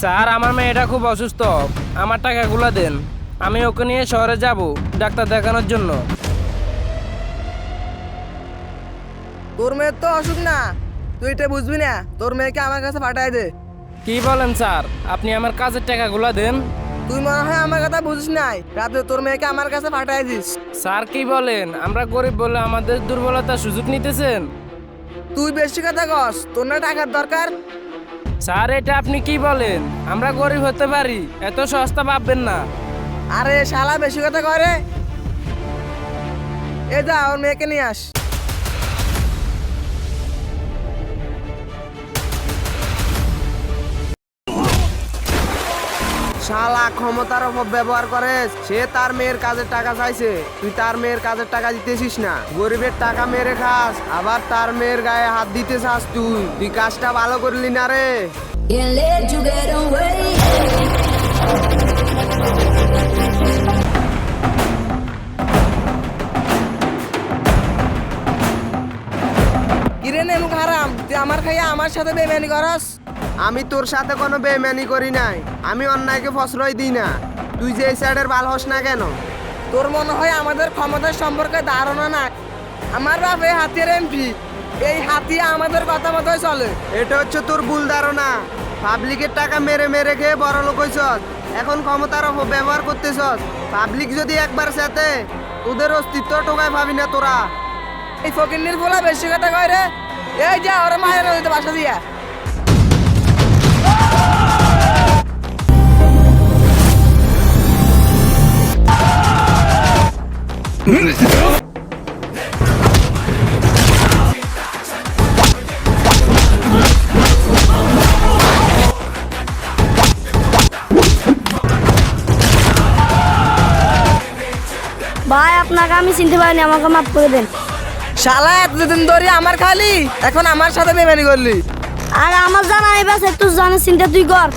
Sir আমার মেয়েটা খুব অসুস্থ, আমার টাকাগুলো দেন। আমি ওকে নিয়ে শহরে যাব ডাক্তার দেখানোর জন্য। তোর মেয়ের তো অসুখ না, তুই এটা বুঝবি না। তোর মেয়েকে আমার কাছে পাঠাই দে। কি বলেন স্যার, আপনি আমার কাজের টাকাগুলো দেন। তুই মনে হয় আমার কথা বুঝিস নাই, রাতে তোর মেয়েকে আমার কাছে পাঠাই দিস। স্যার কি বলেন, আমরা গরিব বলে আমাদের দুর্বলতার সুযোগ নিতেছেন। তুই বেশি কথা কস, তোর না টাকার দরকার। স্যার এটা আপনি কি বলেন, আমরা গরিব হতে পারি, এত সস্তা ভাববেন না। আরে শালা বেশি কথা করে। এ যা ওর মেয়েকে নিয়ে আস। শালা ক্ষমতার অপব্যবহার করে, সে তার মেয়ের কাজের টাকা চাইছে, তুই তার মেয়ের কাজের টাকা দিতেছিস না। গরিবের টাকা মেরে খাস, আবার তার মেয়ের গায়ে হাত দিতে চাস। তুই কাজটা ভালো করলি না রে। Can't let you get away. কিরে নেমুক হারাম, তুই আমার খাইয়া আমার সাথে বেমানি করস। আমি তোর সাথে কোনো বেমানি করি নাই, আমি অন্যায়কে প্রশ্রয় দিই না। তুই যে এই সাইডের বাল হস না কেন? তোর মনে হয় আমাদের ক্ষমতার সম্পর্কে ধারণা নাই। আমার বাপ এই হাতিয়ার এমপি, এই হাতিয়া আমাদের কথা মতোই চলে। এটা হচ্ছে তোর ভুল ধারণা। পাবলিকের টাকা মেরে মেরে খেয়ে বড় লোক হইছস, এখন ক্ষমতার অপব্যবহার করতেছস। পাবলিক যদি একবার সাথে তোদের অস্তিত্ব টোকায় ভাবি না তোরা। এই ফকিন্নির বলা বেশি কথা কয় রে। এই যা ওরা মায়ের নদীতে বাসা দিয়া। ভাই আপনাকে আমি চিনতে পারিনি, আমাকে মাফ করে দেন। শালা এতদিন ধরে আমার খালি, এখন আমার সাথে বেমানি করলি। আর আমার জানা এই বাস একটু জানার চিন্তা তুই কর।